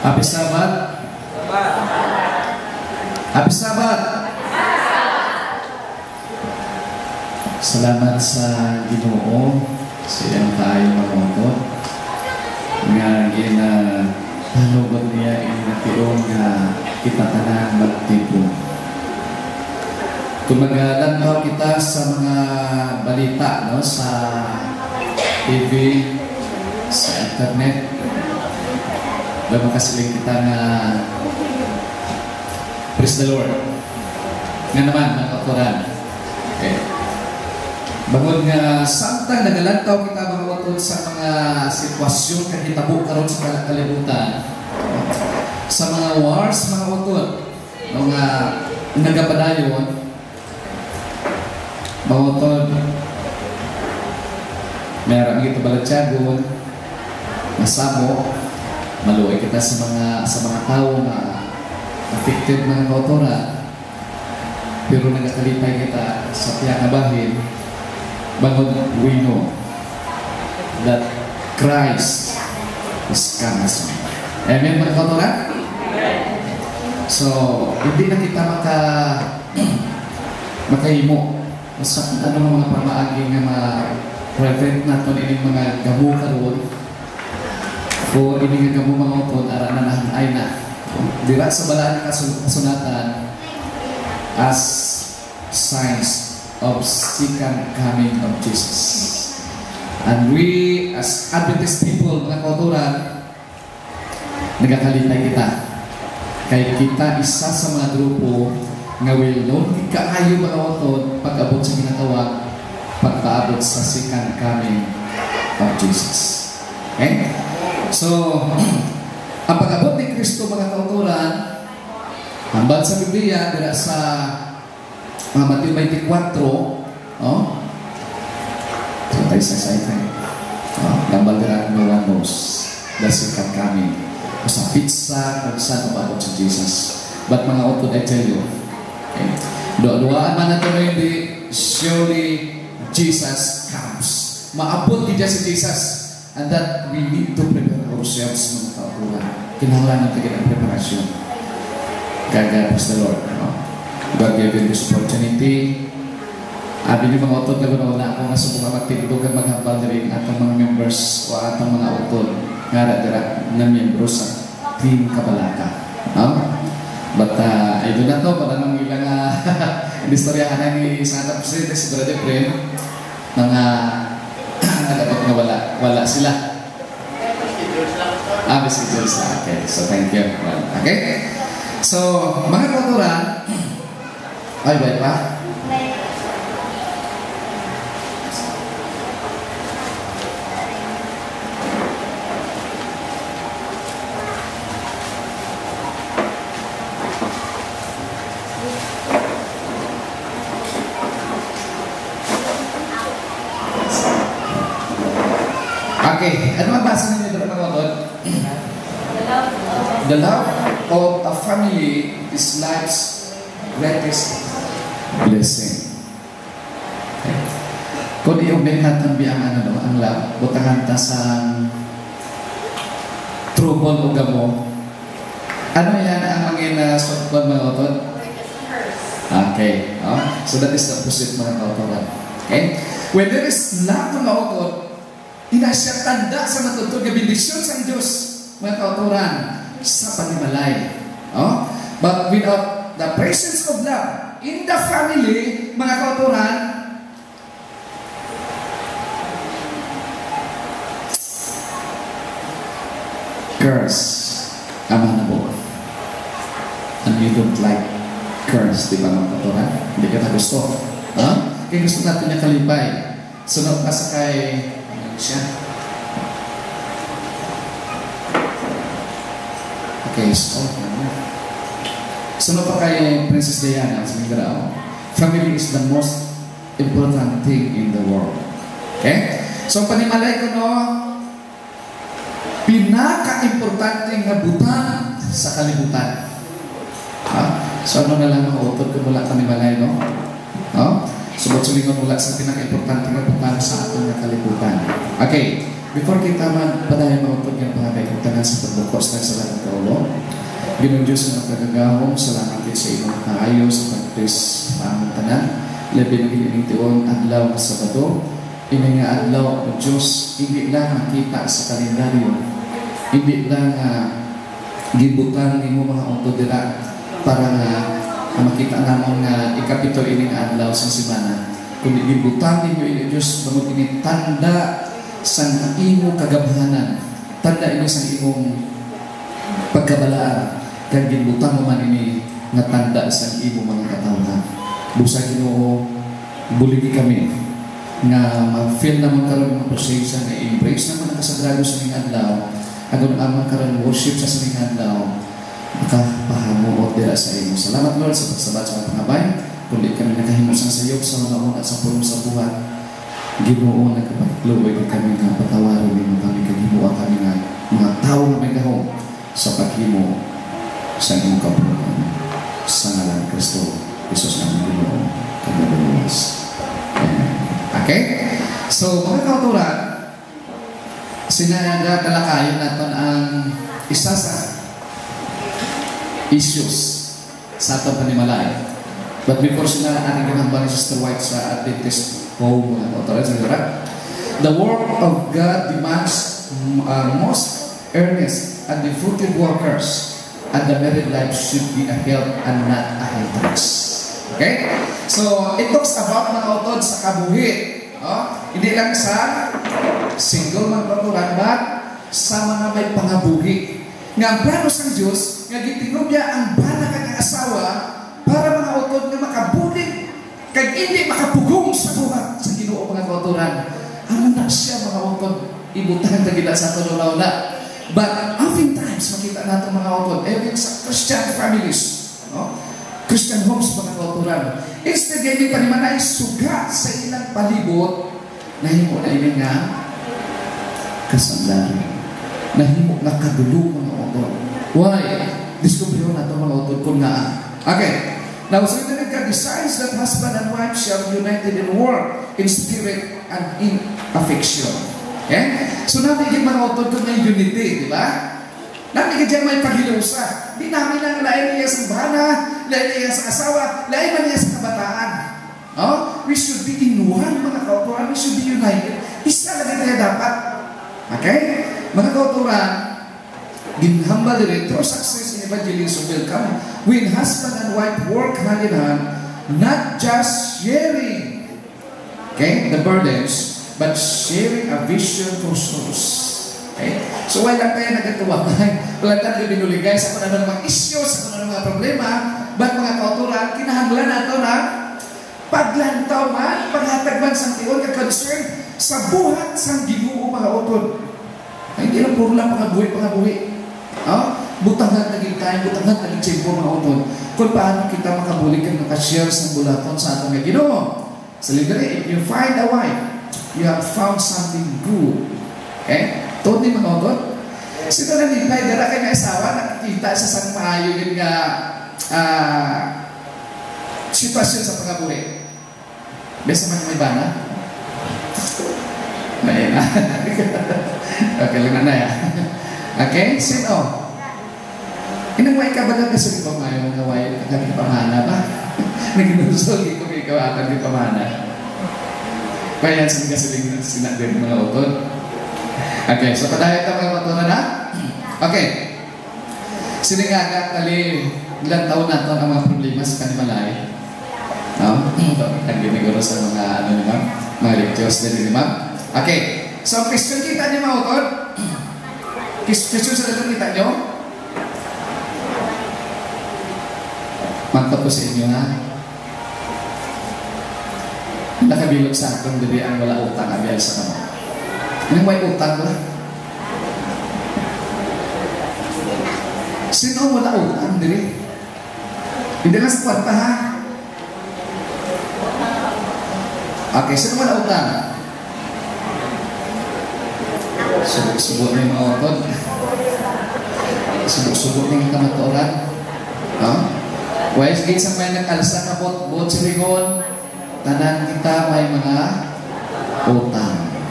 Happy Sabbath. Happy Sabbath. Salamat sa Ginoo sa iyang tayo mamoto nga ginahalugod niya inationg nga kita tanan magtipon. Kung maglantaw kita sa mga balita, no, sa TV, sa internet, ba makasiling kita nga praise the Lord. Nga naman, mga kapuran. Okay. Bangon nga samtang nagalantaw kita mga watod sa mga sitwasyon kahitabo karon sa kalibutan, sa mga wars, mga watod, mga nagapadayon, mga watod, meron ito balatsagon, masamo, maluwi kita sa mga tao na affected mga kautora, pero nagakalipay kita sa tiyang bahin. Bangon, we know that Christ is coming soon. Amen, mga kautora? So, hindi na kita makahimo sa ano mga pamaagi nga ma-prevent natin ining mga gamo karon o ining gamo mga utod ara na ay na dira sa balaan kasunatan as signs of second coming of Jesus. And we as Adventist people mga kauturan nagakalipay kita kay kita isa sa mga grupo nga well-known, kaayo mga otod pag-abot sa ginatawag pagpaabot sa second coming of Jesus. Okay? So, ang pag-abot ni Kristo mga kauturan, hambal sa Biblia, dira sa mga Mateo 24, so tayo sa ito, hambal dira no one knows the second coming. O sa pizza, kung saan mababot sa Jesus. But mga otod, I tell you, okay. Doa-doaan man natin hindi, surely Jesus comes. Maabot din si Jesus. And that we need to prepare ourselves mga kauturan. Kinahanglan natin ang preparasyon. God bless the Lord. God gave you this opportunity. Abi ni mga otod na guna ako nga sa mga magtindugan maghambal na rin atang mga members o atang mga otod nga dira na membro sa Team Kabalaka. But I do not know para nang ilang istoryahan ni Santa Presidente si Brother Friend mga dapat nga wala sila. Schedule sila. Okay, so thank you. Okay? So, mga kauturan, ay ba pa? Okay, ano mabasa ninyo doon mga kapatid? The love of a family is life's greatest blessing. Okay. Kung i-obey natin biyang ang love, butangan ta sa trouble o gamo. Ano yan ang mga sotpon mga kapatid? Okay, so that is the opposite mga kapatid. Okay? When there is love mga kapatid, ina siya tanda sa matutog na bendisyon sa Diyos, mga kauturan, sa panimalay. But without the presence of love in the family, mga kauturan, curse, ama na po. And you don't like curse, di ba mga kauturan? Hindi ka na gusto. Kaya gusto natin niya kalipay. Sunod pa sa kay siya. Okay, so sunod pa kay Princess Diana sa Mindanao. Family is the most important thing in the world. Okay? So panimalay ko no, pinaka-importante nga butang sa kalibutan. So ano na lang mga utod kung wala panimalay no? Subot-sulingon mula sa pinaka-importante nga butang sa ating kalibutan. Okay. before kita magpadayon mautod ng pangabay kung tanan sa pagbukos ng salamat ka ulo, Ginong Diyos na nagkagagahom, salamat kayo sa imong kaayo sa pagpres paamong tanan, labi ng ining tiyon adlaw nga Sabado, ini nga adlaw o Diyos, hindi lang makita sa kalendaryo, hindi lang gibutang imo mga autodira para nga makita namon nga ikapito ining adlaw sa semana, kundi gibutang imo ini Diyos bangod ini tanda sa imo kagabhanan, tanda ino sa imong pagkabalaan, kag gibutang mo man ini nga tanda sa imo mga katawhan. Busa Ginoo, buligi kami nga ma-feel naman karon ng presensya nga embrace naman ang kasagrado sa ning adlaw, agon amang karon worship sa ning adlaw, makapahamo o dira sa imo. Salamat Lord sa pagsabat sa pangabay, kundi kami nakahimo sang sayop sa mga una sa pulong sa buhat. Ginoo nagpatluoy kami nga patawaron nimo kami kag himuwa kami nga mga tawo nga may gahom sa paghimo sa imong kapuloan sa ngalan ni Kristo Jesus na Ginoo kag naluwas. Okay? So, mga kauturan, sinadalakayan natin ang isa sa issues sa atong panimalay. But before sila ating ginambang ni Sister White sa Adventist home, mga kauturan, sigura, the work of God demands most earnest and devoted workers, and the married life should be a help and not a hindrance. Okay? So, it talks about mga utod sa kabuhi. Hindi lang sa single mga kauturan, but sa mga may pangabuhi. Nga ang plano sa Diyos, nga gitingog niya ang bana kang asawa para mga utod na makabulig kag hindi makapugong sa buhat sa Ginoo mga kauturan. Ano na siya mga utod, ibutahan na gila sa tululaw na. But oftentimes, makita natin mga utod, even sa Christian families, Christian homes mga kauturan, instead ganyan pa naman ay suga sa ilang palibot, nahimo na ini nga kasandaran, nahimo na kadulo mga utod. Why? Diskubriho na ito mga utod kung nga. Okay. Now, so ito nagka, besides that husband and wife shall be united in work, in spirit, and in affection. Okay? So namin yung mga utod ko may unity, di ba? Namin yung may paghilusa. Di namin ang lain niya sa bana, lain niya sa asawa, lain man niya sa kabataan. We should be in one, mga kauturan. We should be united. Isa lang tayo dapat. Okay? Mga kauturan, ginhambal rin through success in evangelism will come when husband and wife work hand in hand, not just sharing the burdens, but sharing a vision for souls. Okay? So, wala tayo nagkatuwagay. Wala tayo binuligay sa kung ano mga issues, sa kung ano mga problema, ba't mga kauturan, kinahanglan nato na paglantaw man, paghatag man sa tiyon, ka-concern sa buhat sa Ginoo mga utod. Ay, hindi lang puro lang pangabuhi. Butangan naging kain, butangan naging tiyempo mga utod. Kung paano kita makabulig kang nakashare sa bulaton sa atong Ginoo. So, literally, if you find a wife, you have found something good. Okay? Totally mga utod. Sino na nilay, dala kayo na asawa, nakikita sa sang maayo yun nga sitwasyon sa pangabuhi. Besa man may bana? May na. Okay, lang na ya. Okay? Sino? Inangway ka ba lang kasi di pa mayo mga way kami pamana ba? Naginusol ko may kawatan di pamana. Kaya yan sa mga sinagin mga utod. Okay, so padayon ka mga utod na? Okay. Siningagat kali ilang taon na ito ang mga problema sa kanimalay. Ang giniguro sa mga mga lectures din, di ba? Okay. So, question kita niyo mga utod? Question sa dalang kita niyo? Mantap ko sa inyo ha. Nakabilog sa akin diri ang wala utang abiyal sa kamo. Anong may utang ba? Sino wala utang diri? Hindi lang sa kwarta ha. Okay, sino wala utang? Subok-subok na yung mga utod. Subok-subok na yung kamaturan. Wais gate sa may nag-alsa na bot silingon, tanan kita may mga utang.